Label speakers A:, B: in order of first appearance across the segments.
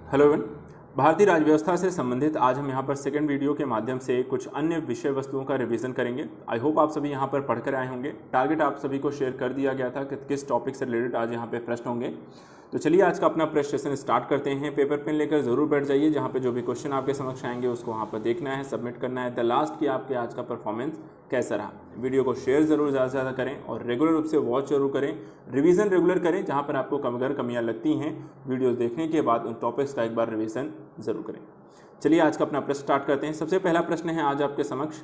A: Hello everyone. भारतीय राज्य व्यवस्था से संबंधित आज हम यहाँ पर सेकंड वीडियो के माध्यम से कुछ अन्य विषय वस्तुओं का रिवीजन करेंगे। आई होप आप सभी यहाँ पर पढ़कर आए होंगे। टारगेट आप सभी को शेयर कर दिया गया था कि किस टॉपिक से रिलेटेड आज यहाँ पे प्रश्न होंगे। तो चलिए आज का अपना प्रेजेंटेशन स्टार्ट करते हैं। पेपर पेन लेकर जरूर बैठ जाइए। जहाँ पे जो भी क्वेश्चन आपके समक्ष आएंगे उसको वहाँ पर देखना है, सबमिट करना है। द लास्ट की आपके आज का परफॉर्मेंस कैसा रहा। वीडियो को शेयर जरूर ज़्यादा से ज़्यादा करें और रेगुलर रूप से वॉच जरूर करें। रिवीजन रेगुलर करें। जहाँ पर आपको अगर कमियाँ लगती हैं वीडियो देखने के बाद उन टॉपिक्स का एक बार रिवीजन जरूर करें। चलिए आज का अपना प्रश्न स्टार्ट करते हैं। सबसे पहला प्रश्न है आज आपके समक्ष,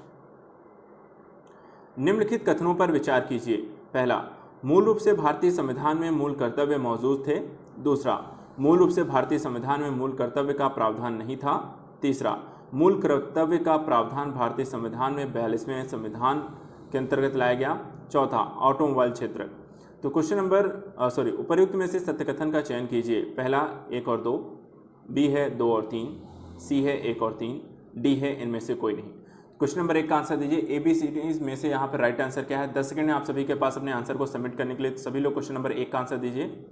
A: निम्नलिखित कथनों पर विचार कीजिए। पहला, मूल रूप से भारतीय संविधान में मूल कर्तव्य मौजूद थे। दूसरा, मूल रूप से भारतीय संविधान में मूल कर्तव्य का प्रावधान नहीं था। तीसरा, मूल कर्तव्य का प्रावधान भारतीय संविधान में 42वें संविधान के अंतर्गत लाया गया। चौथा, ऑटोमोबाइल क्षेत्र। तो क्वेश्चन नंबर उपर्युक्त में से सत्य कथन का चयन कीजिए। पहला 1 और 2, बी है 2 और 3, सी है 1 और 3, डी है इनमें से कोई नहीं। क्वेश्चन नंबर 1 का आंसर दीजिए। ABCD में से यहाँ पर राइट आंसर क्या है। 10 सेकंड है आप सभी के पास अपने आंसर को सबमिट करने के लिए। सभी लोग क्वेश्चन नंबर 1 का आंसर दीजिए।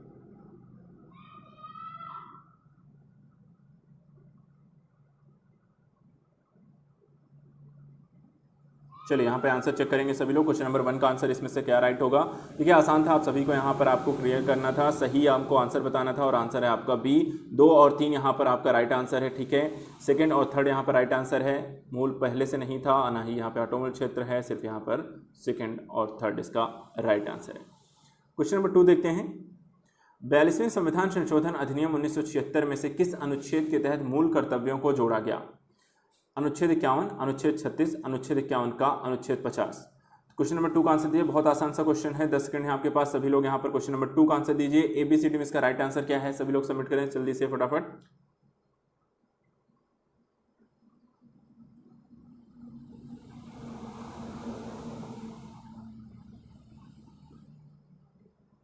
A: चलिए यहाँ पे आंसर चेक करेंगे सभी लोग। क्वेश्चन नंबर 1 का आंसर इसमें से क्या राइट होगा। देखिए आसान था, आप सभी को यहाँ पर आपको क्लियर करना था, सही आपको आंसर बताना था और आंसर है आपका बी। 2 और 3 यहाँ पर आपका राइट आंसर है। ठीक है, सेकंड और थर्ड यहाँ पर राइट आंसर है। मूल पहले से नहीं था, ना ही यहाँ पे ऑटोमोबाइल क्षेत्र है, सिर्फ यहाँ पर सेकेंड और थर्ड इसका राइट आंसर है। क्वेश्चन नंबर 2 देखते हैं। 42वें संविधान संशोधन अधिनियम 1976 में से किस अनुच्छेद के तहत मूल कर्तव्यों को जोड़ा गया। अनुच्छेद 51, अनुच्छेद 36, अनुच्छेद 51 का, अनुच्छेद 50। क्वेश्चन नंबर 2 का आंसर दीजिए। बहुत आसान सा क्वेश्चन है, 10 सेकंड है आपके पास। सभी लोग यहाँ पर क्वेश्चन नंबर 2 का आंसर दीजिए। ABCD में इसका राइट आंसर क्या है, सभी लोग सबमिट करें जल्दी से फटाफट।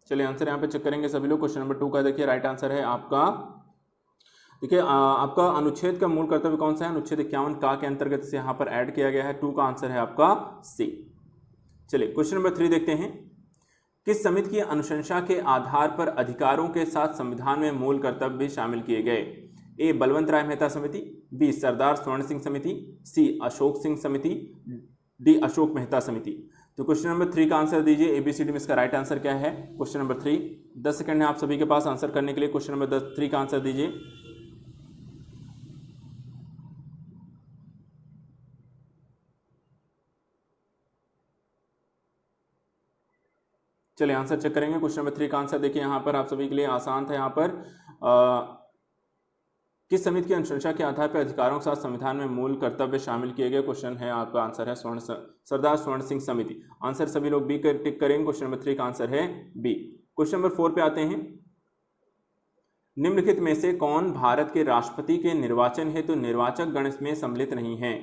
A: चलिए आंसर यहाँ पे चेक करेंगे सभी लोग। क्वेश्चन नंबर 2 का देखिए राइट आंसर है आपका, देखिए आपका अनुच्छेद का मूल कर्तव्य कौन सा है। अनुच्छेद 51 का के अंतर्गत से यहाँ पर ऐड किया गया है। 2 का आंसर है आपका सी। चलिए क्वेश्चन नंबर 3 देखते हैं। किस समिति की अनुशंसा के आधार पर अधिकारों के साथ संविधान में मूल कर्तव्य भी शामिल किए गए। ए बलवंत राय मेहता समिति, बी सरदार स्वर्ण सिंह समिति, सी अशोक सिंह समिति, डी अशोक मेहता समिति। तो क्वेश्चन नंबर 3 का आंसर दीजिए। ABCD में इसका राइट आंसर क्या है। क्वेश्चन नंबर 3, 10 सेकंड है आप सभी के पास आंसर करने के लिए। क्वेश्चन नंबर 3 का आंसर दीजिए। चलिए आंसर चेक करेंगे। क्वेश्चन नंबर 3 का आंसर देखिए यहाँ पर आप सभी के लिए आसान था। यहाँ पर किस समिति की अनुशंसा के आधार पर अधिकारों के साथ संविधान में मूल कर्तव्य शामिल किए गए। क्वेश्चन है आपका आंसर है सरदार स्वर्ण सिंह समिति। आंसर सभी लोग बी कर टिक करेंगे। क्वेश्चन नंबर 3 का आंसर है बी। क्वेश्चन नंबर 4 पे आते हैं। निम्नलिखित में से कौन भारत के राष्ट्रपति के निर्वाचन हेतु निर्वाचक गण में सम्मिलित नहीं है।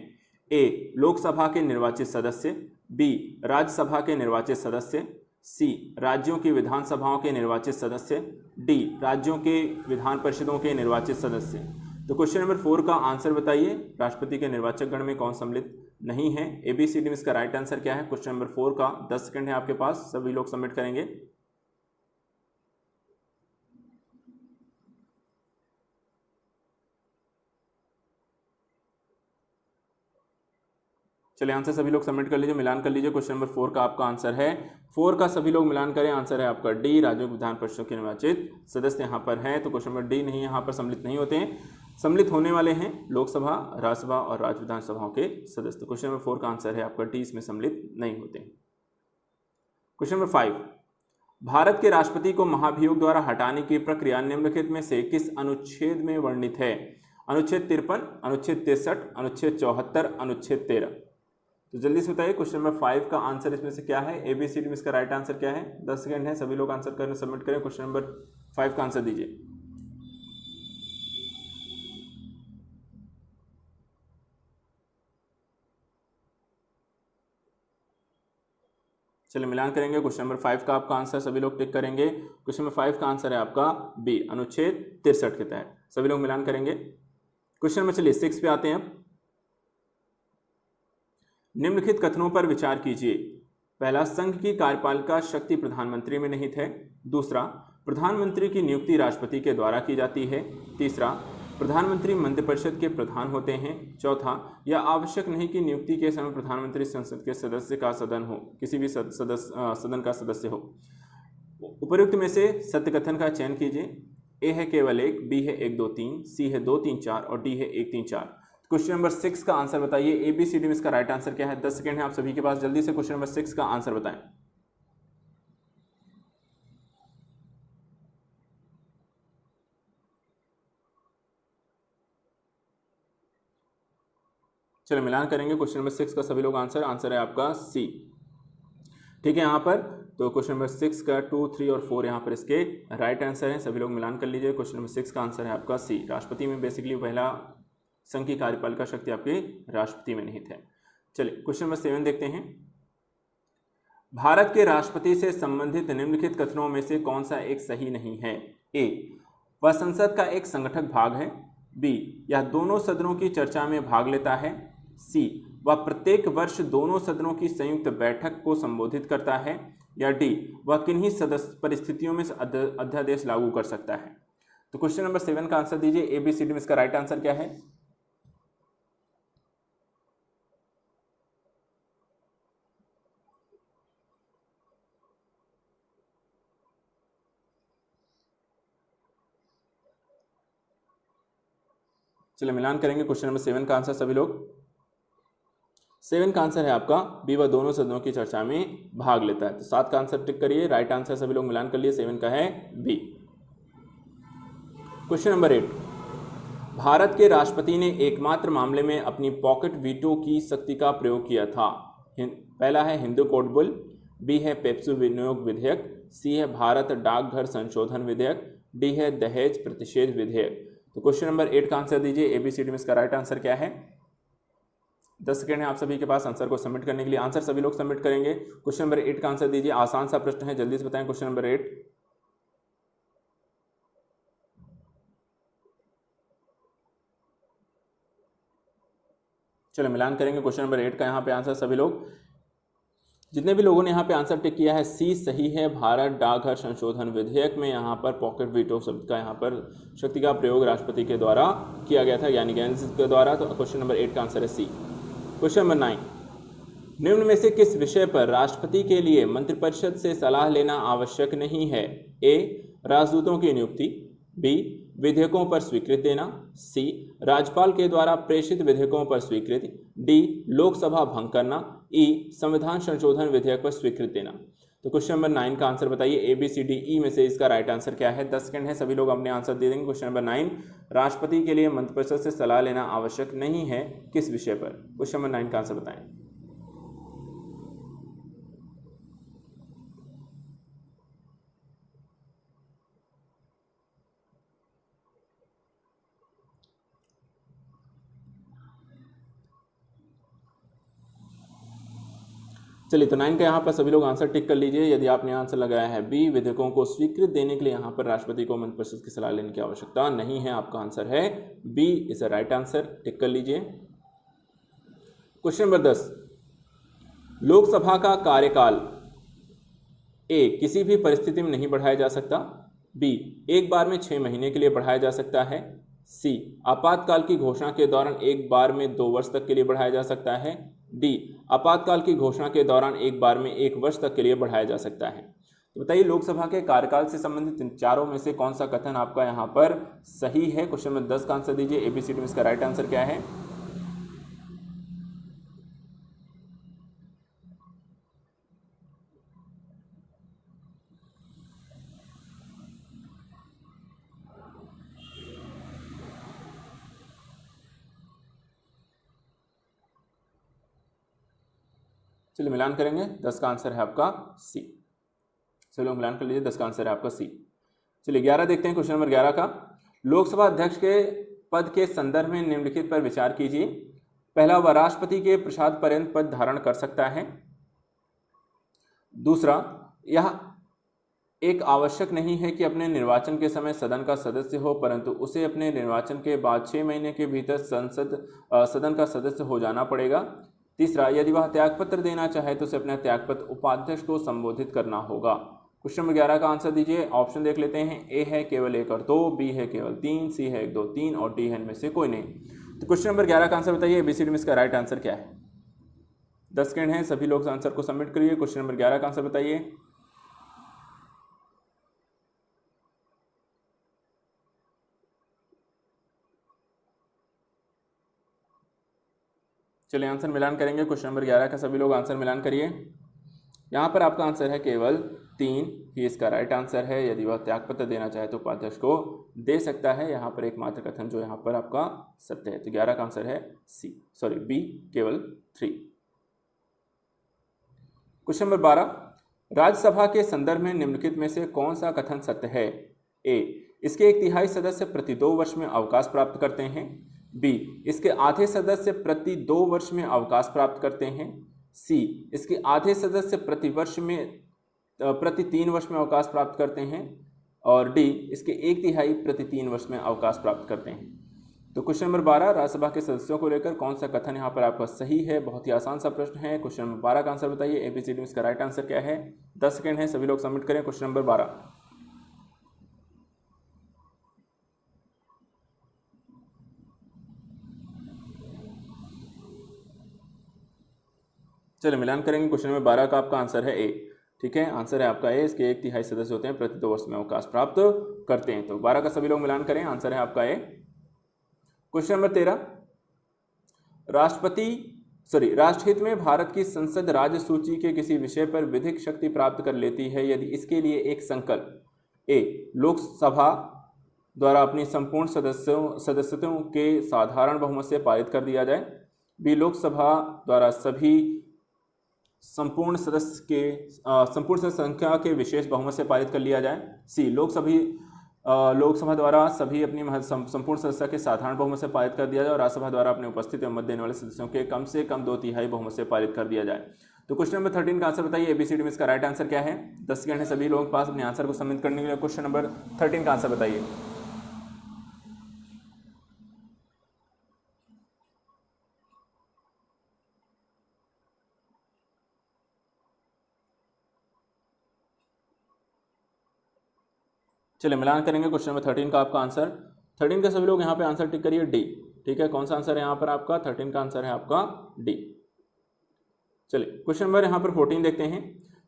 A: ए लोकसभा के निर्वाचित सदस्य, बी राज्यसभा के निर्वाचित सदस्य, सी राज्यों की विधानसभाओं के निर्वाचित सदस्य, डी राज्यों के विधान परिषदों के निर्वाचित सदस्य। तो क्वेश्चन नंबर 4 का आंसर बताइए। राष्ट्रपति के निर्वाचक गण में कौन सम्मिलित नहीं है। ABCD में इसका राइट आंसर क्या है। क्वेश्चन नंबर 4 का 10 सेकंड है आपके पास, सभी लोग सबमिट करेंगे। चलिए आंसर सभी लोग सबमिट कर लीजिए, मिलान कर लीजिए। क्वेश्चन नंबर 4 का आपका आंसर है 4 का, सभी लोग मिलान करें। आंसर है आपका डी, राज्यों के विधान परिषद के निर्वाचित सदस्य यहाँ पर हैं। तो क्वेश्चन नंबर डी नहीं, यहाँ पर सम्मिलित नहीं होते हैं। सम्मिलित होने वाले हैं लोकसभा, राज्यसभा और राज्य विधानसभाओं के सदस्य। तो क्वेश्चन नंबर 4 का आंसर है आपका डी, इसमें सम्मिलित नहीं होते हैं। क्वेश्चन नंबर 5, भारत के राष्ट्रपति को महाभियोग द्वारा हटाने की प्रक्रिया निम्नलिखित में से किस अनुच्छेद में वर्णित है। अनुच्छेद 53, अनुच्छेद 63, अनुच्छेद 74, अनुच्छेद 13। तो जल्दी से बताइए क्वेश्चन नंबर 5 का आंसर इसमें से क्या है। ABCD में इसका राइट आंसर क्या है। 10 सेकंड है, सभी लोग आंसर करने सबमिट करें। क्वेश्चन नंबर 5 का आंसर दीजिए। चलिए मिलान करेंगे। क्वेश्चन नंबर 5 का आपका आंसर सभी लोग टिक करेंगे। क्वेश्चन नंबर 5 का आंसर है आपका बी, अनुच्छेद 63 के तहत। सभी लोग मिलान करेंगे। क्वेश्चन नंबर चलिए 6 पे आते हैं। अब निम्नलिखित कथनों पर विचार कीजिए। पहला, संघ की कार्यपालिका शक्ति प्रधानमंत्री में निहित है। दूसरा, प्रधानमंत्री की नियुक्ति राष्ट्रपति के द्वारा की जाती है। तीसरा, प्रधानमंत्री मंत्रिपरिषद के प्रधान होते हैं। चौथा, यह आवश्यक नहीं कि नियुक्ति के समय प्रधानमंत्री संसद के सदस्य का सदन हो, किसी भी सदन का सदस्य हो। उपर्युक्त में से सत्य कथन का चयन कीजिए। ए है केवल एक, बी है 1 2 3, सी है 2 3 4 और डी है 1 3 4। क्वेश्चन नंबर 6 का आंसर बताइए। ABCD में इसका राइट आंसर क्या है? 10 सेकंड है आप सभी के पास, जल्दी से क्वेश्चन नंबर 6 का आंसर बताएं। चलो मिलान करेंगे क्वेश्चन नंबर 6 का सभी लोग आंसर है आपका सी। ठीक है, यहाँ पर तो क्वेश्चन नंबर 6 का 2 3 और 4 यहाँ पर इसके राइट आंसर है। सभी लोग मिलान कर लीजिए। क्वेश्चन नंबर 6 का आंसर है आपका सी। राष्ट्रपति में बेसिकली पहला संघ की कार्यपालिका शक्ति आपकी राष्ट्रपति में निहित है। चलिए क्वेश्चन नंबर 7 देखते हैं। भारत के राष्ट्रपति से संबंधित निम्नलिखित कथनों में से कौन सा एक सही नहीं है? ए, वह संसद का एक संगठक भाग है। बी, यह दोनों सदनों की चर्चा में भाग लेता है। सी, वह प्रत्येक वर्ष दोनों सदनों की संयुक्त बैठक को संबोधित करता है। या डी, वह किन्हीं सदस्य परिस्थितियों में अध्यादेश लागू कर सकता है। तो क्वेश्चन नंबर 7 का आंसर दीजिए। ABCD में इसका राइट आंसर क्या है? चलिए मिलान करेंगे क्वेश्चन नंबर 7 का आंसर सभी लोग। 7 का आंसर है आपका बी, वह दोनों सदनों की चर्चा में भाग लेता है। तो 7 का आंसर टिक करिए। राइट आंसर सभी लोग मिलान कर लिए। 7 का है बी। क्वेश्चन नंबर 8, भारत के राष्ट्रपति ने एकमात्र मामले में अपनी पॉकेट वीटो की शक्ति का प्रयोग किया था। पहला है हिंदू कोड बिल, बी है पेप्सू विनियोग विधेयक, सी है भारत डाकघर संशोधन विधेयक, डी है दहेज प्रतिषेध विधेयक। तो क्वेश्चन नंबर 8 का आंसर दीजिए। ABCD में इसका राइट आंसर क्या है? 10 सेकेंड है आप सभी के पास आंसर को सबमिट करने के लिए। आंसर सभी लोग सबमिट करेंगे। क्वेश्चन नंबर 8 का आंसर दीजिए। आसान सा प्रश्न है, जल्दी से बताएं। क्वेश्चन नंबर 8, चलो मिलान करेंगे क्वेश्चन नंबर 8 का। यहाँ पे आंसर सभी लोग, जितने भी लोगों ने यहाँ पे आंसर टिक किया है, सी सही है। भारत डाकघर संशोधन विधेयक में यहाँ पर पॉकेट वीटो शब्द का यहाँ पर शक्ति का प्रयोग राष्ट्रपति के द्वारा किया गया था, यानी के द्वारा। तो क्वेश्चन नंबर 8 का आंसर है सी। क्वेश्चन नंबर 9, निम्न में से किस विषय पर राष्ट्रपति के लिए मंत्रिपरिषद से सलाह लेना आवश्यक नहीं है? ए, राजदूतों की नियुक्ति, बी, विधेयकों पर स्वीकृति देना, सी, राज्यपाल के द्वारा प्रेषित विधेयकों पर स्वीकृति, डी, लोकसभा भंग करना, ई, संविधान संशोधन विधेयक पर स्वीकृति देना। तो क्वेश्चन नंबर 9 का आंसर बताइए। ABCD E में से इसका राइट आंसर क्या है? 10 सेकंड है, सभी लोग अपने आंसर दे देंगे। क्वेश्चन नंबर 9, राष्ट्रपति के लिए मंत्रिपरिषद से सलाह लेना आवश्यक नहीं है, किस विषय पर? क्वेश्चन नंबर 9 का आंसर बताएं। चलिए तो 9 का यहाँ पर सभी लोग आंसर टिक कर लीजिए। यदि आपने आंसर लगाया है बी, विधेयकों को स्वीकृत देने के लिए यहाँ पर राष्ट्रपति को मंत्रिपरिषद की सलाह लेने की आवश्यकता नहीं है, आपका आंसर है B is a right answer, tick कर लीजिए। क्वेश्चन नंबर 10, लोकसभा का कार्यकाल ए, किसी भी परिस्थिति में नहीं बढ़ाया जा सकता, बी, एक बार में 6 महीने के लिए बढ़ाया जा सकता है, सी, आपातकाल की घोषणा के दौरान एक बार में 2 वर्ष तक के लिए बढ़ाया जा सकता है, डी, आपातकाल की घोषणा के दौरान एक बार में 1 वर्ष तक के लिए बढ़ाया जा सकता है। तो बताइए लोकसभा के कार्यकाल से संबंधित इन चारों में से कौन सा कथन आपका यहाँ पर सही है? क्वेश्चन नंबर 10 का आंसर दीजिए। ABCD में इसका राइट आंसर क्या है? चलिए मिलान करेंगे। 10 का आंसर है आपका सी। चलो मिलान कर लीजिए। 10 का आंसर है आपका सी। चलिए 11 देखते हैं। क्वेश्चन नंबर 11 का, लोकसभा अध्यक्ष के पद के संदर्भ में निम्नलिखित पर विचार कीजिए। पहला, वह राष्ट्रपति के प्रसाद पर्यंत पद धारण कर सकता है। दूसरा, यह एक आवश्यक नहीं है कि अपने निर्वाचन के समय सदन का सदस्य हो, परंतु उसे अपने निर्वाचन के बाद 6 महीने के भीतर सदन का सदस्य हो जाना पड़ेगा। तीसरा, यदि वह त्यागपत्र देना चाहे तो उसे अपना त्यागपत्र उपाध्यक्ष को संबोधित करना होगा। क्वेश्चन नंबर 11 का आंसर दीजिए। ऑप्शन देख लेते हैं। ए है केवल 1 और 2, बी है केवल 3, सी है 1 2 3 और डी है इनमें से कोई नहीं। तो क्वेश्चन नंबर 11 का आंसर बताइए एबीसीडी में इसका राइट आंसर क्या है। 10 सेकेंड है, सभी लोग आंसर को सबमिट करिए। क्वेश्चन नंबर 11 का आंसर बताइए। चलिए आंसर मिलान करेंगे। क्वेश्चन नंबर 11 का सभी लोग आंसर मिलान करिए। यहाँ पर आपका आंसर है केवल 3 ही इसका राइट आंसर है। यदि वह त्यागपत्र देना चाहे तो उपाध्यक्ष को दे सकता है। यहाँ पर एकमात्र कथन जो यहाँ पर आपका सत्य है। तो 11 का आंसर है बी केवल 3। क्वेश्चन नंबर 12, राज्यसभा के संदर्भ में निम्नलिखित में से कौन सा कथन सत्य है। ए, इसके 1/3 सदस्य प्रति 2 वर्ष में अवकाश प्राप्त करते हैं। बी, इसके आधे सदस्य प्रति 2 वर्ष में अवकाश प्राप्त करते हैं। सी, इसके आधे सदस्य प्रति 3 वर्ष में अवकाश प्राप्त करते हैं। और डी, इसके 1/3 प्रति 3 वर्ष में अवकाश प्राप्त करते हैं। तो क्वेश्चन नंबर 12 राज्यसभा के सदस्यों को लेकर कौन सा कथन यहाँ पर आपका सही है। बहुत ही आसान सा प्रश्न है। क्वेश्चन नंबर 12 का आंसर बताइए एबीसीडी में इसका राइट आंसर क्या है। 10 सेकेंड है, सभी लोग सबमिट करें। Question number 12। चलिए मिलान करेंगे। क्वेश्चन नंबर 12 का आपका आंसर है ए। ठीक है, आंसर है आपका ए। इसके 1/3 सदस्य होते हैं प्रति 2 वर्ष में अवकाश प्राप्त करते हैं। तो 12 का सभी लोग मिलान करें, आंसर है आपका ए। क्वेश्चन नंबर 13, राष्ट्रहित में भारत की संसद राज्य सूची के किसी विषय पर विधिक शक्ति प्राप्त कर लेती है यदि इसके लिए एक संकल्प ए, लोकसभा द्वारा अपनी संपूर्ण सदस्यों के साधारण बहुमत से पारित कर दिया जाए। बी, लोकसभा द्वारा सभी संपूर्ण सदस्य संख्या के विशेष बहुमत से पारित कर लिया जाए। सी, लोकसभा द्वारा सभी अपनी संपूर्ण सदस्य के साधारण बहुमत से पारित कर दिया जाए और राज्यसभा द्वारा अपने उपस्थित एवं मत देने वाले सदस्यों के कम से कम 2/3 बहुमत से पारित कर दिया जाए। तो क्वेश्चन नंबर 13 का आंसर बताइए एबीसीडी में इसका राइट आंसर क्या है। 10 सेकंड है सभी लोगों के पास अपने आंसर को सबमिट करने के लिए। क्वेश्चन नंबर 13 का आंसर बताइए। चलिए मिलान करेंगे। क्वेश्चन नंबर 13 का आपका आंसर 13 का सभी लोग यहाँ पे आंसर टिक करिए डी। ठीक है, कौन सा आंसर है यहाँ पर आपका 13 का आंसर है आपका डी। चलिए क्वेश्चन नंबर यहाँ पर 14 देखते हैं।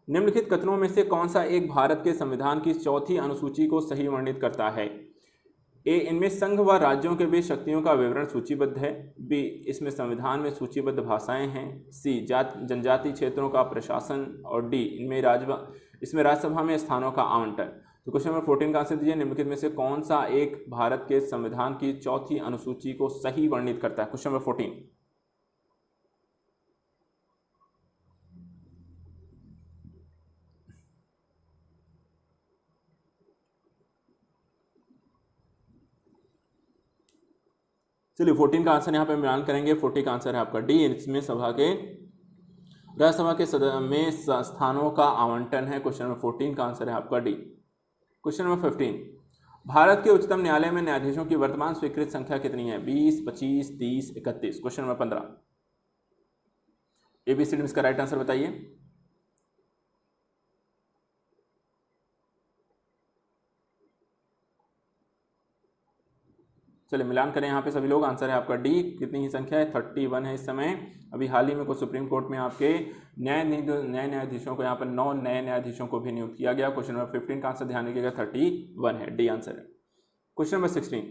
A: निम्नलिखित कथनों में से कौन सा एक भारत के संविधान की 4थी अनुसूची को सही वर्णित करता है। ए, इनमें संघ व राज्यों के बीच शक्तियों का विवरण सूचीबद्ध है। बी, इसमें संविधान में सूचीबद्ध भाषाएं हैं। सी, जनजातीय क्षेत्रों का प्रशासन। और डी, इसमें राज्यसभा में स्थानों का आवंटन। तो क्वेश्चन नंबर 14 का आंसर दीजिए। निम्नलिखित में से कौन सा एक भारत के संविधान की 4थी अनुसूची को सही वर्णित करता है। Question number 14। चलिए 14 का आंसर यहाँ पे मिलान करेंगे। 40 का आंसर है आपका डी। इसमें राज्यसभा के में स्थानों का आवंटन है। क्वेश्चन नंबर 14 का आंसर है आपका डी। क्वेश्चन नंबर 15, भारत के उच्चतम न्यायालय में न्यायाधीशों की वर्तमान स्वीकृत संख्या कितनी है। 20, 25, 30, 31। क्वेश्चन नंबर 15 एबीसीडी में इसका राइट आंसर बताइए। चलिए मिलान करें यहाँ पे सभी लोग, आंसर है आपका डी। कितनी ही संख्या है 31 है इस समय। अभी हाल ही में कुछ सुप्रीम कोर्ट में आपके नए न्यायाधीशों को यहाँ पर 9 नए न्यायाधीशों को भी नियुक्त किया गया। क्वेश्चन नंबर 15 का आंसर ध्यान रखिएगा 31 है, डी आंसर है। क्वेश्चन नंबर 16,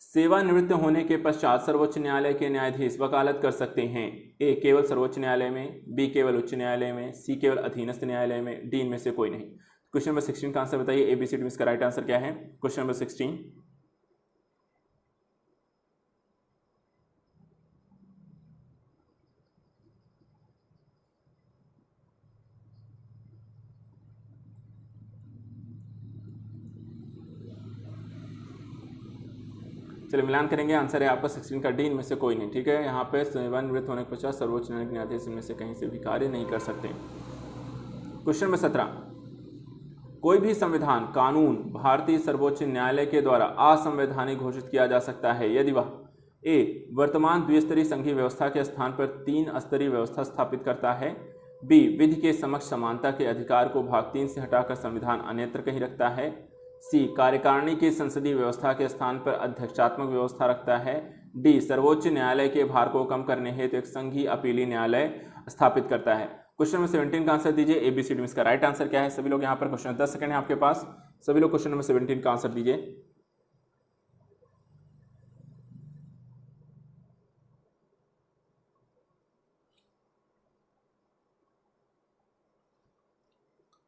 A: सेवानिवृत्त होने के पश्चात सर्वोच्च न्यायालय के न्यायाधीश वकालत कर सकते हैं। ए, केवल सर्वोच्च न्यायालय में। बी, केवल उच्च न्यायालय में। सी, केवल अधीनस्थ न्यायालय में। डी, इनमें से कोई नहीं। क्वेश्चन नंबर 16 का आंसर बताइए एबीसीडी में इसका राइट आंसर क्या है। क्वेश्चन नंबर 16, चलिए मिलान करेंगे। आंसर है आपका 16 का डी, इनमें से कोई नहीं। ठीक है, यहाँ पे सेवानिवृत्त होने के पश्चात सर्वोच्च न्यायालय के न्यायाधीश इनमें से कहीं से भी कार्य नहीं कर सकते। क्वेश्चन नंबर 17, कोई भी संविधान कानून भारतीय सर्वोच्च न्यायालय के द्वारा असंवैधानिक घोषित किया जा सकता है यदि वह ए, वर्तमान द्विस्तरीय संघीय व्यवस्था के स्थान पर 3 स्तरीय व्यवस्था स्थापित करता है। बी विधि के समक्ष समानता के अधिकार को भाग 3 से हटाकर संविधान अन्यत्र कहीं रखता है। सी कार्यकारिणी की संसदीय व्यवस्था के स्थान पर अध्यक्षात्मक व्यवस्था रखता है। डी सर्वोच्च न्यायालय के भार को कम करने हेतु एक संघीय अपीलीय न्यायालय स्थापित करता है। क्वेश्चन नंबर 17 का आंसर दीजिए। एबीसीडी में इसका राइट आंसर क्या है? सभी लोग यहाँ पर क्वेश्चन 10 सेकंड है आपके पास, सभी लोग क्वेश्चन नंबर 17 का आंसर दीजिए।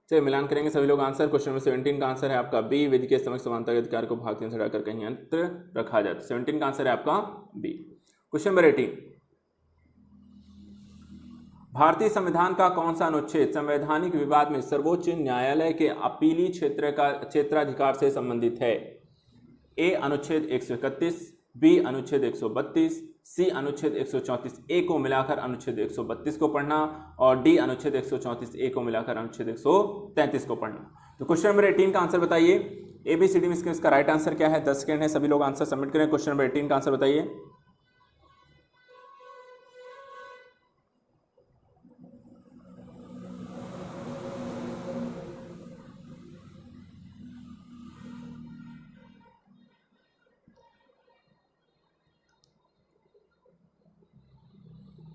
A: चलिए मिलान करेंगे सभी लोग आंसर। क्वेश्चन नंबर 17 का आंसर है आपका बी विधि के समक्ष समानता के अधिकार को भाग 3 से हटाकर कहीं अंतर रखा जाता है। 17 का आंसर है आपका बी। क्वेश्चन नंबर 18, भारतीय संविधान का कौन सा अनुच्छेद संवैधानिक विवाद में सर्वोच्च न्यायालय के अपीली क्षेत्राधिकार से संबंधित है? ए अनुच्छेद 131, बी अनुच्छेद 132, सी अनुच्छेद 134 ए को मिलाकर अनुच्छेद 132 को पढ़ना और डी अनुच्छेद 134 ए को मिलाकर अनुच्छेद 133 को पढ़ना। तो क्वेश्चन नंबर 18 का आंसर बताइए। एबीसीडी में इसका राइट आंसर क्या है? 10 सेकंड है, सभी लोग आंसर सबमिट करें। क्वेश्चन नंबर 18 का आंसर बताइए।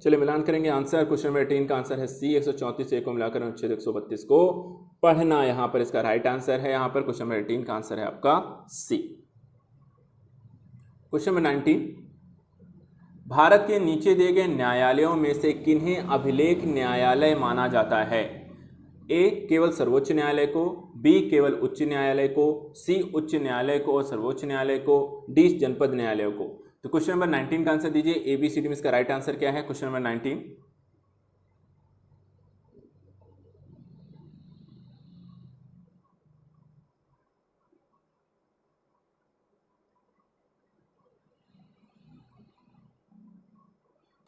A: चलिए मिलान करेंगे आंसर। क्वेश्चन नंबर 18 का आंसर है सी 134 ए को मिलाकर अनुच्छेद 132 को पढ़ना, यहां पर इसका राइट आंसर है। यहां पर क्वेश्चन नंबर 18 का आंसर है आपका सी। क्वेश्चन नंबर 19, भारत के नीचे दिए गए न्यायालयों में से किन्हें अभिलेख न्यायालय माना जाता है? ए केवल सर्वोच्च न्यायालय को, बी केवल उच्च न्यायालय को, सी उच्च न्यायालय को और सर्वोच्च न्यायालय को, डी जनपद न्यायालयों को। तो क्वेश्चन नंबर 19 का आंसर दीजिए। एबीसीडी में इसका राइट आंसर क्या है? क्वेश्चन नंबर 19,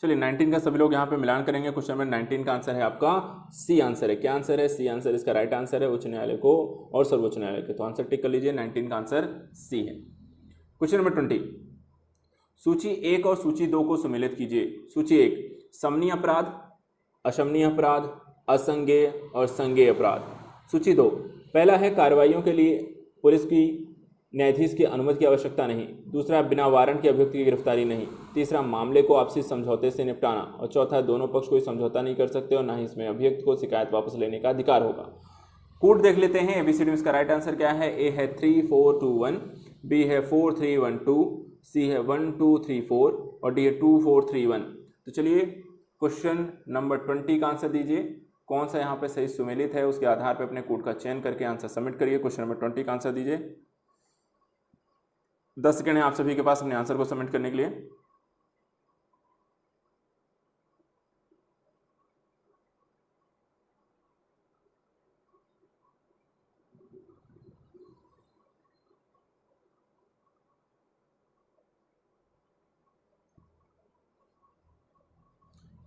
A: चलिए 19 का सभी लोग यहाँ पे मिलान करेंगे। क्वेश्चन नंबर 19 का आंसर है आपका सी आंसर है। क्या आंसर है? सी आंसर इसका राइट आंसर है, उच्च न्यायालय को और सर्वोच्च न्यायालय को। तो आंसर टिक कर लीजिए, 19 का आंसर सी है। क्वेश्चन नंबर 20, सूची 1 और सूची 2 को सम्मिलित कीजिए। सूची 1 समनीय अपराध, अशमनीय अपराध, असंज्ञेय और संज्ञेय अपराध। सूची 2 पहला है कार्रवाइयों के लिए पुलिस की न्यायाधीश की अनुमति की आवश्यकता नहीं। दूसरा बिना वारंट के अभियुक्त की गिरफ्तारी नहीं। तीसरा मामले को आपसी समझौते से निपटाना। और चौथा दोनों पक्ष कोई समझौता नहीं कर सकते और ना ही इसमें अभियुक्त को शिकायत वापस लेने का अधिकार होगा। कोड देख लेते हैं। एबीसीडी में इसका राइट आंसर क्या है? ए है 3 4 2 1, बी है 4 3 1 2, सी है 1 2 3 4 और डी है 2 4 3 1। तो चलिए क्वेश्चन नंबर 20 का आंसर दीजिए। कौन सा यहाँ पे सही सुमेलित है उसके आधार पर अपने कोड का चयन करके आंसर सबमिट करिए। क्वेश्चन नंबर 20 का आंसर दीजिए। 10 सेकंड है आप सभी के पास अपने आंसर को सबमिट करने के लिए।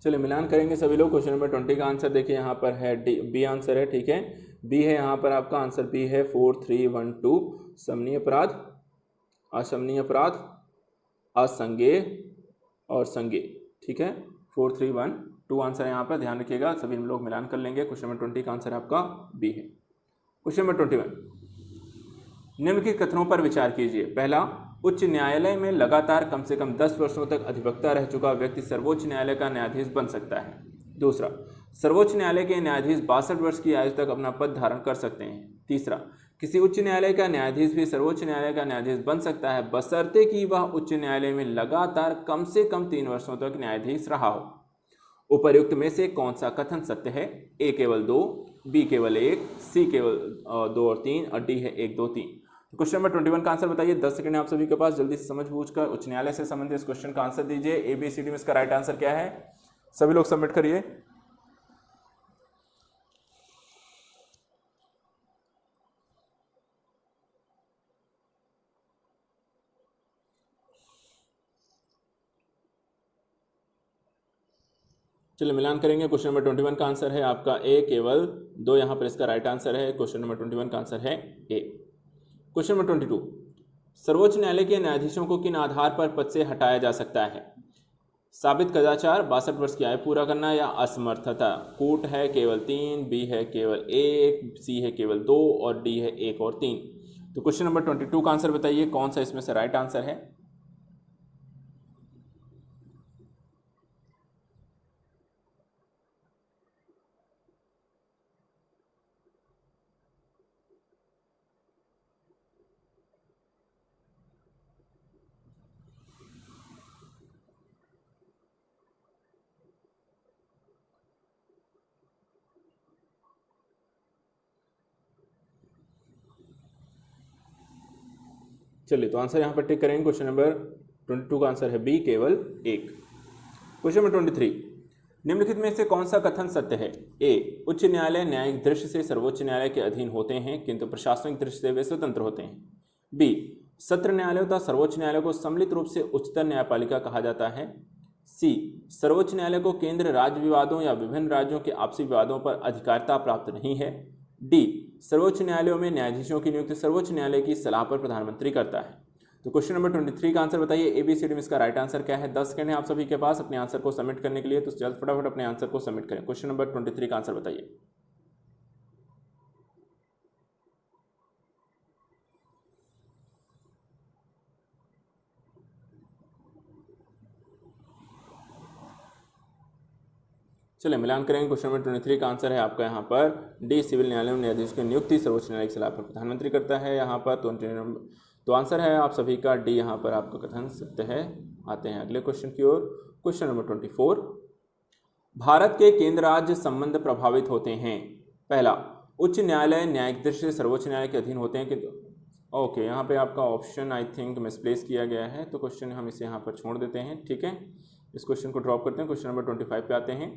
A: चलिए मिलान करेंगे सभी लोग। क्वेश्चन नंबर 20 का आंसर देखिए यहाँ पर है डी, बी आंसर है, ठीक है। बी है यहाँ पर आपका आंसर, बी है 4 3 1 2, समनीय अपराध, अशमनीय अपराध, असंज्ञेय और संज्ञेय, ठीक है। 4 3 1 2 आंसर है यहाँ पर, ध्यान रखिएगा, सभी हम लोग मिलान कर लेंगे। क्वेश्चन नंबर 20 का आंसर आपका बी है। क्वेश्चन नंबर 21, निम्नलिखित कथनों पर विचार कीजिए। पहला, उच्च न्यायालय में लगातार कम से कम 10 वर्षों तक अधिवक्ता रह चुका व्यक्ति सर्वोच्च न्यायालय का न्यायाधीश बन सकता है। दूसरा, सर्वोच्च न्यायालय के न्यायाधीश 62 वर्ष की आयु तक अपना पद धारण कर सकते हैं। तीसरा, किसी उच्च न्यायालय का न्यायाधीश भी सर्वोच्च न्यायालय का न्यायाधीश बन सकता है बशर्ते कि वह उच्च न्यायालय में लगातार कम से कम 3 वर्षों तक न्यायाधीश रहा हो। उपर्युक्त में से कौन सा कथन सत्य है? ए केवल 2, बी केवल 1, सी केवल 2 और 3 और डी है 1 2 3। क्वेश्चन नंबर 21 का आंसर बताइए। 10 सेकंड आप सभी के पास, जल्दी से समझ बूझ कर उच्च न्यायालय से संबंधित इस क्वेश्चन का आंसर दीजिए। एबीसीडी में इसका राइट आंसर क्या है? सभी लोग सबमिट करिए। चलिए मिलान करेंगे। क्वेश्चन नंबर 21 का आंसर है आपका ए केवल 2, यहाँ पर इसका राइट आंसर है। क्वेश्चन नंबर 21 का आंसर है ए। क्वेश्चन नंबर 22, सर्वोच्च न्यायालय के न्यायाधीशों को किन आधार पर पद से हटाया जा सकता है? साबित कदाचार, 62 वर्ष की आयु पूरा करना, या असमर्थता। कूट है केवल 3, बी है केवल 1, सी है केवल 2 और डी है 1 और 3। तो क्वेश्चन नंबर 22 का आंसर बताइए, कौन सा इसमें से राइट आंसर है। चलिए, तो आंसर यहाँ पर टिक करेंगे। क्वेश्चन नंबर 22 का आंसर है बी, केवल 1। क्वेश्चन नंबर 23, निम्नलिखित में से कौन सा कथन सत्य है। ए, उच्च न्यायालय न्यायिक दृष्टि से सर्वोच्च न्यायालय के अधीन होते हैं किंतु प्रशासनिक दृष्टि से वे स्वतंत्र होते हैं। बी, सत्र न्यायालय तथा सर्वोच्च न्यायालय को सम्मिलित रूप से उच्चतर न्यायपालिका कहा जाता है। सी, सर्वोच्च न्यायालय को केंद्र राज्य विवादों या विभिन्न राज्यों के आपसी विवादों पर अधिकारिता प्राप्त नहीं है। डी, सर्वोच्च न्यायालयों में न्यायाधीशों की नियुक्ति सर्वोच्च न्यायालय की सलाह पर प्रधानमंत्री करता है। तो क्वेश्चन नंबर 23 का आंसर बताइए, एबीसीडी में इसका राइट आंसर क्या है। 10 सेकंड है आप सभी के पास अपने आंसर को सबमिट करने के लिए, तो जल्द फटाफट अपने आंसर को सबमिट करें। क्वेश्चन नंबर 23 का आंसर बताइए। चलिए मिलान करेंगे। क्वेश्चन नंबर 23 का आंसर है आपका यहाँ पर डी, सिविल न्यायालय में न्यायाधीश की नियुक्ति सर्वोच्च न्यायालय की सलाह पर प्रधानमंत्री करता है यहाँ पर। तो आंसर है आप सभी का डी, यहाँ पर आपका कथन सत्य है। आते हैं अगले क्वेश्चन की ओर। क्वेश्चन नंबर 24, भारत के केंद्र राज्य संबंध प्रभावित होते हैं। पहला, उच्च न्यायालय न्यायिक दृष्टि से सर्वोच्च न्यायालय के अधीन होते हैं कि ओके, यहाँ पे आपका ऑप्शन आई थिंक मिसप्लेस किया गया है, तो क्वेश्चन हम इसे यहाँ पर छोड़ देते हैं। ठीक है, इस क्वेश्चन को ड्रॉप करते हैं। क्वेश्चन नंबर 25 पे आते हैं।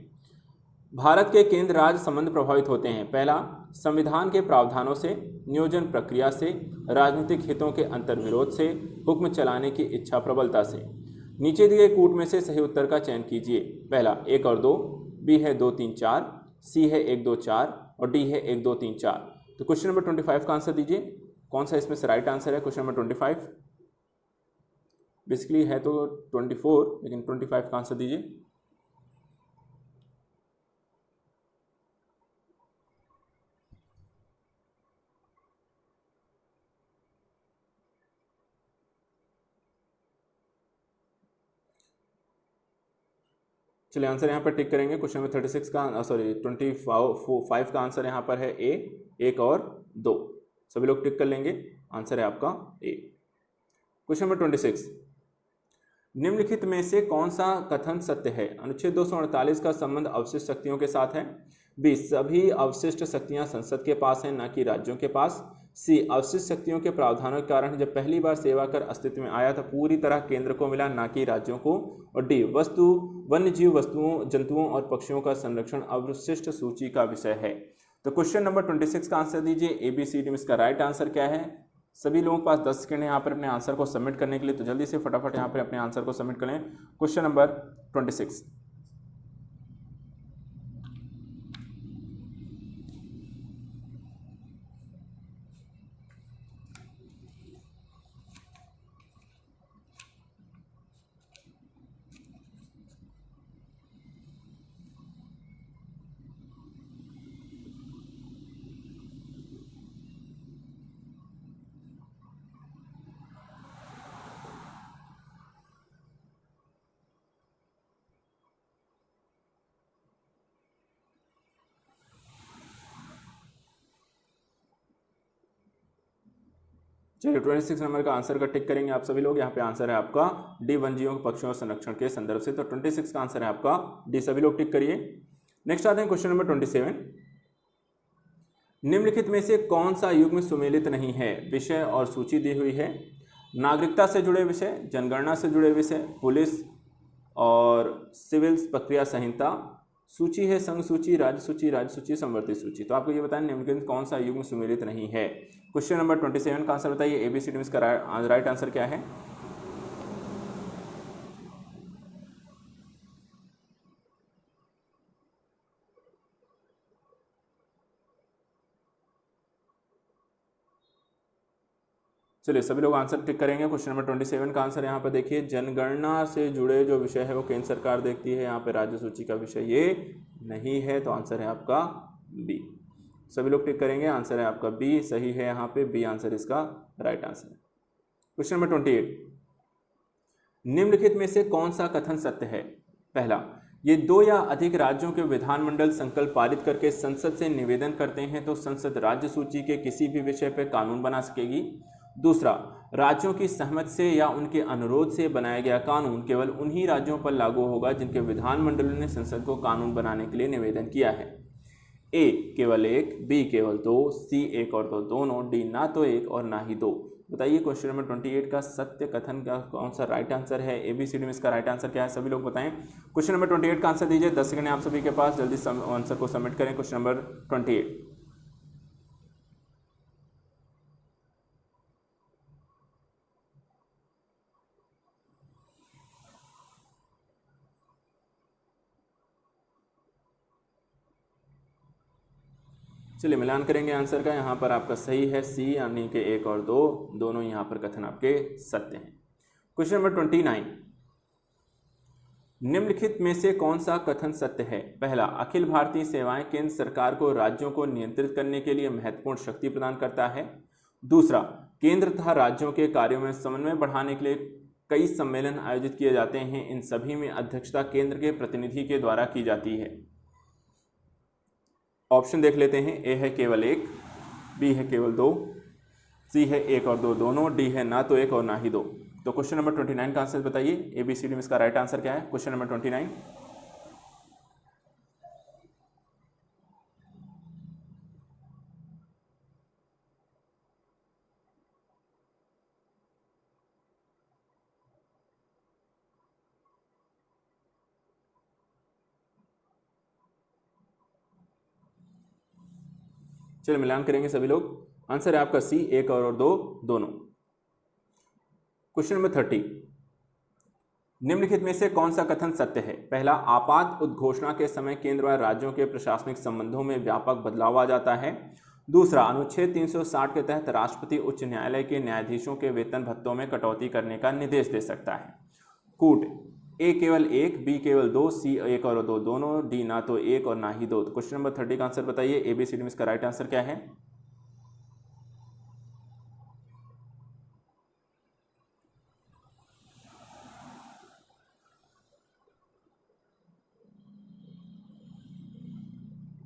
A: भारत के केंद्र राज्य संबंध प्रभावित होते हैं। पहला, संविधान के प्रावधानों से, नियोजन प्रक्रिया से, राजनीतिक हितों के अंतर्विरोध से, हुक्म चलाने की इच्छा प्रबलता से। नीचे दिए कूट में से सही उत्तर का चयन कीजिए। पहला 1 और 2, बी है 2 3 4, सी है 1 2 4 और डी है 1 2 3 4। तो क्वेश्चन नंबर 25 का आंसर दीजिए, कौन सा इसमें से राइट आंसर है। क्वेश्चन नंबर 25 बेसिकली है तो 24, लेकिन 25 का आंसर दीजिए। चलिए आंसर यहाँ पर टिक करेंगे। क्वेश्चन नंबर 36 का सॉरी 25 का आंसर यहाँ पर है ए, 1 और 2। सभी लोग टिक कर लेंगे, आंसर है आपका ए। क्वेश्चन नंबर 26, निम्नलिखित में से कौन सा कथन सत्य है। अनुच्छेद 248 का संबंध अवशिष्ट शक्तियों के साथ है। बी, सभी अवशिष्ट शक्तियां संसद के पास हैं, न कि राज्यों के पास। सी, अवशिष्ट शक्तियों के प्रावधानों के कारण जब पहली बार सेवा कर अस्तित्व में आया था पूरी तरह केंद्र को मिला, न कि राज्यों को। और डी, वन्यजीव वस्तुओं, जंतुओं और पक्षियों का संरक्षण अवशिष्ट सूची का विषय है। तो क्वेश्चन नंबर 26 का आंसर दीजिए। एबीसीडी में इसका राइट आंसर क्या है। सभी लोगों के पास 10 सेकंड है यहाँ पर अपने आंसर को सबमिट करने के लिए, तो जल्दी से फटाफट यहाँ पर अपने आंसर को सबमिट करें। Question number 26। चलिए 26 नंबर का आंसर का टिक करेंगे आप सभी लोग। यहाँ पे आंसर है आपका डी, वन्यजीवों के पक्षियों संरक्षण के संदर्भ से। तो 26 का आंसर है आपका डी, सभी लोग टिक करिए। नेक्स्ट आते हैं क्वेश्चन नंबर 27, निम्नलिखित में से कौन सा युग्म सुमेलित नहीं है। विषय और सूची दी हुई है। नागरिकता से जुड़े विषय, जनगणना से जुड़े विषय, पुलिस और सिविल प्रक्रिया संहिता, सूची है संघ सूची, राज्य सूची, संवर्ती सूची। तो आपको ये बताएं निम्नलिखित कौन सा युग्म सुमेलित नहीं है। क्वेश्चन नंबर 27 का आंसर बताइए। एबीसीडी में इसका राइट आंसर क्या है। चलिए सभी लोग आंसर टिक करेंगे। क्वेश्चन नंबर 27 का आंसर यहाँ पर देखिए, जनगणना से जुड़े जो विषय है वो केंद्र सरकार देखती है। यहाँ पे राज्य सूची का विषय ये नहीं है, तो आंसर है आपका बी। सभी लोग टिक करेंगे, आंसर है आपका बी, सही है यहाँ पे बी आंसर इसका राइट आंसर है। क्वेश्चन नंबर 28, निम्नलिखित में से कौन सा कथन सत्य है? पहला, ये 2 या अधिक राज्यों के विधानमंडल संकल्प पारित करके संसद से निवेदन करते हैं तो संसद राज्य सूची के किसी भी विषय पर कानून बना सकेगी। दूसरा, राज्यों की सहमति से या उनके अनुरोध से बनाया गया कानून केवल उन्हीं राज्यों पर लागू होगा जिनके विधानमंडलों ने संसद को कानून बनाने के लिए निवेदन किया है। ए केवल 1, बी केवल 2, सी 1 और 2 दोनों, डी ना तो 1 और ना ही 2। बताइए क्वेश्चन नंबर 28 का सत्य कथन का कौन सा राइट आंसर है? ABCD में इसका राइट आंसर क्या है? सभी लोग बताएं। क्वेश्चन नंबर 28 का आंसर दीजिए, 10 सेकंड आप सभी के पास, जल्दी आंसर को सबमिट करें। क्वेश्चन नंबर 28, चलिए मिलान करेंगे आंसर का। यहाँ पर आपका सही है सी, यानी कि 1 और 2 दोनों यहाँ पर कथन आपके सत्य हैं। क्वेश्चन नंबर 29, निम्नलिखित में से कौन सा कथन सत्य है? पहला, अखिल भारतीय सेवाएं केंद्र सरकार को राज्यों को नियंत्रित करने के लिए महत्वपूर्ण शक्ति प्रदान करता है। दूसरा, केंद्र तथा राज्यों के कार्यों में समन्वय बढ़ाने के लिए कई सम्मेलन आयोजित किए जाते हैं, इन सभी में अध्यक्षता केंद्र के प्रतिनिधि के द्वारा की जाती है। ऑप्शन देख लेते हैं, ए है केवल 1, बी है केवल 2, सी है 1 और 2 दोनों, डी है ना तो 1 और ना ही 2। तो क्वेश्चन नंबर 29 का आंसर बताइए, ABCD में इसका राइट आंसर क्या है? क्वेश्चन नंबर 29, चलिए मिलान करेंगे सभी लोग। आंसर है आपका सी, 1 और 2 दोनों। क्वेश्चन नंबर 30, निम्नलिखित में से कौन सा कथन सत्य है? पहला, आपात उद्घोषणा के समय केंद्र व राज्यों के प्रशासनिक संबंधों में व्यापक बदलाव आ जाता है। दूसरा, अनुच्छेद 360 के तहत राष्ट्रपति उच्च न्यायालय के न्यायाधीशों के वेतन भत्तों में कटौती करने का निर्देश दे सकता है। कूट, ए केवल 1, बी केवल 2, सी 1 और 2 दोनों, डी ना तो 1 और ना ही 2। तो क्वेश्चन नंबर 30 का आंसर बताइए, ABCD में इसका राइट आंसर क्या है?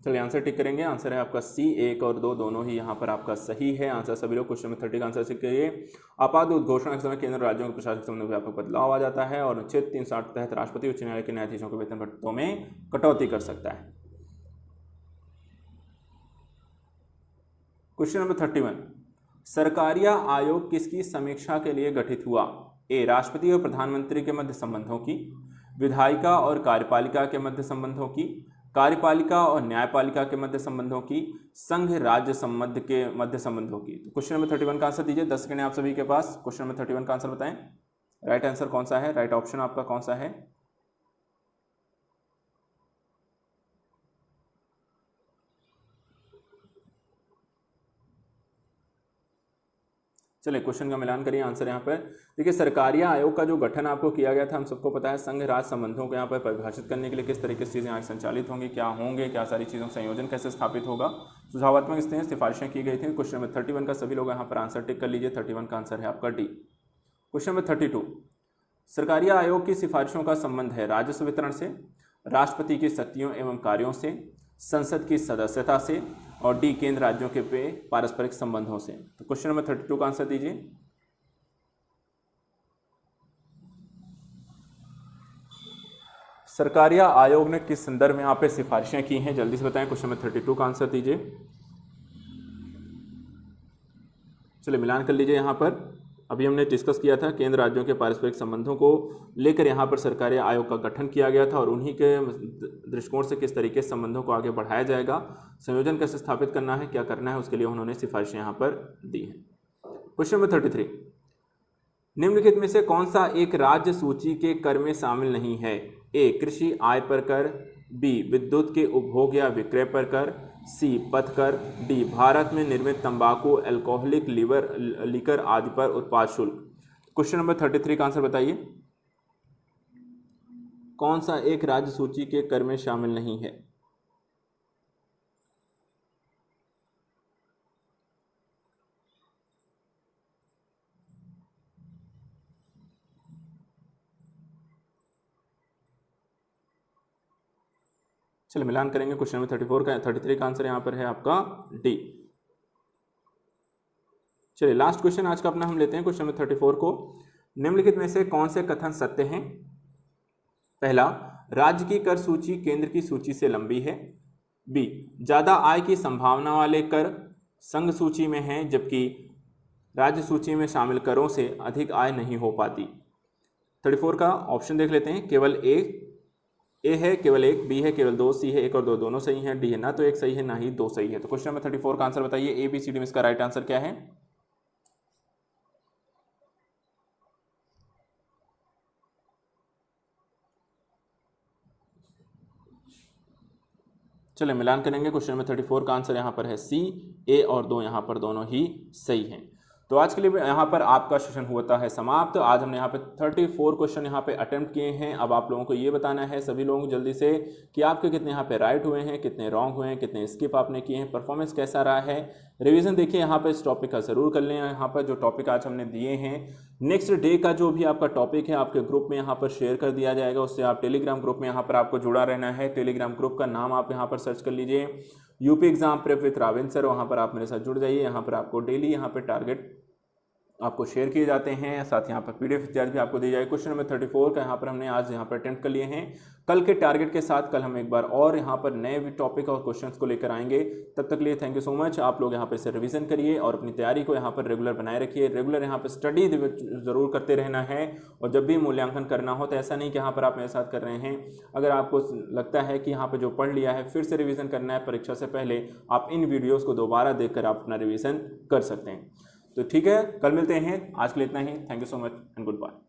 A: चलिए आंसर टिक करेंगे, आंसर है आपका सी, 1 और 2 दोनों ही यहाँ पर आपका सही है आंसर। सभी लोग क्वेश्चन नंबर 30 का आंसर सीख करिए। आपात उद्घोषणा के समय केंद्र राज्यों के प्रशासनिक संबंधों में व्यापक बदलाव आ जाता है और अनुच्छेद 360 के तहत राष्ट्रपति उच्च न्यायालय के न्यायाधीशों के वेतन भत्तों में कटौती कर सकता है। क्वेश्चन नंबर 31, सरकारिया आयोग किसकी समीक्षा के लिए गठित हुआ? ए, राष्ट्रपति और प्रधानमंत्री के मध्य संबंधों की, विधायिका और कार्यपालिका के मध्य संबंधों की, कार्यपालिका और न्यायपालिका के मध्य संबंधों की, संघ राज्य संबंध के मध्य संबंधों की। तो क्वेश्चन नंबर 31 का आंसर दीजिए, 10 सेकंड आप सभी के पास। क्वेश्चन नंबर 31 का आंसर बताएं, राइट आंसर कौन सा है? राइट ऑप्शन आपका कौन सा है? चलिए क्वेश्चन का मिलान करिए, आंसर यहाँ पर देखिए। सरकारिया आयोग का जो गठन आपको किया गया था, हम सबको पता है, संघ राज्य संबंधों को यहाँ पर परिभाषित करने के लिए किस तरीके से चीज़ें आगे संचालित होंगी, क्या होंगे, क्या सारी चीज़ों का संयोजन कैसे स्थापित होगा, सुझावात्मक इसमें सिफारिशें की गई थी। क्वेश्चन नंबर 31 का सभी लोग यहाँ पर आंसर टिक कर लीजिए, 31 का आंसर है आपका डी। क्वेश्चन नंबर 32, सरकारिया आयोग की सिफारिशों का संबंध है राजस्व वितरण से, राष्ट्रपति की शक्तियों एवं कार्यों से, संसद की सदस्यता से, और डी केंद्र राज्यों के पे पारस्परिक संबंधों से। तो क्वेश्चन नंबर 32 का आंसर दीजिए। सरकारिया आयोग ने किस संदर्भ में यहाँ पे सिफारिशें की हैं, जल्दी से बताएं। क्वेश्चन नंबर 32 का आंसर दीजिए। चलिए मिलान कर लीजिए। यहाँ पर अभी हमने डिस्कस किया था केंद्र राज्यों के पारस्परिक संबंधों को लेकर यहाँ पर सरकारी आयोग का गठन किया गया था और उन्हीं के दृष्टिकोण से किस तरीके से संबंधों को आगे बढ़ाया जाएगा, संयोजन कैसे स्थापित करना है, क्या करना है, उसके लिए उन्होंने सिफारिशें यहाँ पर दी हैं। क्वेश्चन नंबर 33, निम्नलिखित में से कौन सा एक राज्य सूची के कर में शामिल नहीं है? ए, कृषि आय पर कर, बी, विद्युत के उपभोग या विक्रय पर कर, सी पथकर, डी भारत में निर्मित तंबाकू, अल्कोहलिक लीकर आदि पर उत्पाद शुल्क। क्वेश्चन नंबर 33 का आंसर बताइए। कौन सा एक राज्य सूची के कर में शामिल नहीं है? चलिए मिलान करेंगे। क्वेश्चन नंबर 33 का आंसर यहां पर है आपका डी। चलिए लास्ट क्वेश्चन आज का अपना हम लेते हैं, क्वेश्चन नंबर 34 को। निम्नलिखित में से कौन से कथन सत्य हैं? पहला, राज्य की कर सूची केंद्र की सूची से लंबी है। बी, ज्यादा आय की संभावना वाले कर संघ सूची में हैं, जबकि राज्य सूची में शामिल करों से अधिक आय नहीं हो पाती। 34 का ऑप्शन देख लेते हैं। केवल ए है केवल एक, बी है केवल दो, सी है एक और दो, दोनों सही हैं, डी है ना तो एक सही है ना ही दो सही है। तो क्वेश्चन नंबर 34 का आंसर बताइए। ए बी सी डी में इसका राइट आंसर क्या है? चलिए मिलान करेंगे। क्वेश्चन नंबर 34 का आंसर यहाँ पर है सी, ए और दो यहाँ पर दोनों ही सही हैं। तो आज के लिए यहाँ पर आपका सेशन होता है समाप्त। आज हमने यहाँ पे 34 क्वेश्चन यहाँ पे अटेम्प्ट किए हैं। अब आप लोगों को ये बताना है सभी लोगों जल्दी से कि आपके कितने यहाँ पे राइट हुए हैं, कितने रॉन्ग हुए हैं, कितने स्किप आपने किए हैं, परफॉर्मेंस कैसा रहा है। रिवीजन देखिए यहाँ पर इस टॉपिक का जरूर कर लें। यहाँ पर जो टॉपिक आज हमने दिए हैं, नेक्स्ट डे का जो भी आपका टॉपिक है आपके ग्रुप में यहाँ पर शेयर कर दिया जाएगा। उससे आप टेलीग्राम ग्रुप में यहाँ पर आपको जुड़ा रहना है। टेलीग्राम ग्रुप का नाम आप यहाँ पर सर्च कर लीजिए, UP exam prep with Ravindra sir. वहाँ पर आप मेरे साथ जुड़ जाइए। यहाँ पर आपको डेली यहाँ पर टारगेट आपको शेयर किए जाते हैं, साथ यहाँ पर पीडीएफ इत्यादि भी आपको दी जाएगी। क्वेश्चन नंबर 34 का यहाँ पर हमने आज यहाँ पर अटेम्प्ट कर लिए हैं। कल के टारगेट के साथ कल हम एक बार और यहाँ पर नए टॉपिक और क्वेश्चंस को लेकर आएंगे। तब तक लिए थैंक यू सो मच। आप लोग यहाँ पर इसे रिवीजन करिए और अपनी तैयारी को यहाँ पर रेगुलर बनाए रखिए। रेगुलर यहाँ पर स्टडी जरूर करते रहना है। और जब भी मूल्यांकन करना हो तो ऐसा नहीं कि यहाँ पर आप मेरे साथ कर रहे हैं। अगर आपको लगता है कि यहाँ पर जो पढ़ लिया है फिर से रिविजन करना है परीक्षा से पहले, आप इन वीडियोज़ को दोबारा देखकर आप अपना रिविजन कर सकते हैं। तो ठीक है, कल मिलते हैं। आज के लिए इतना ही। Thank you so much and good bye.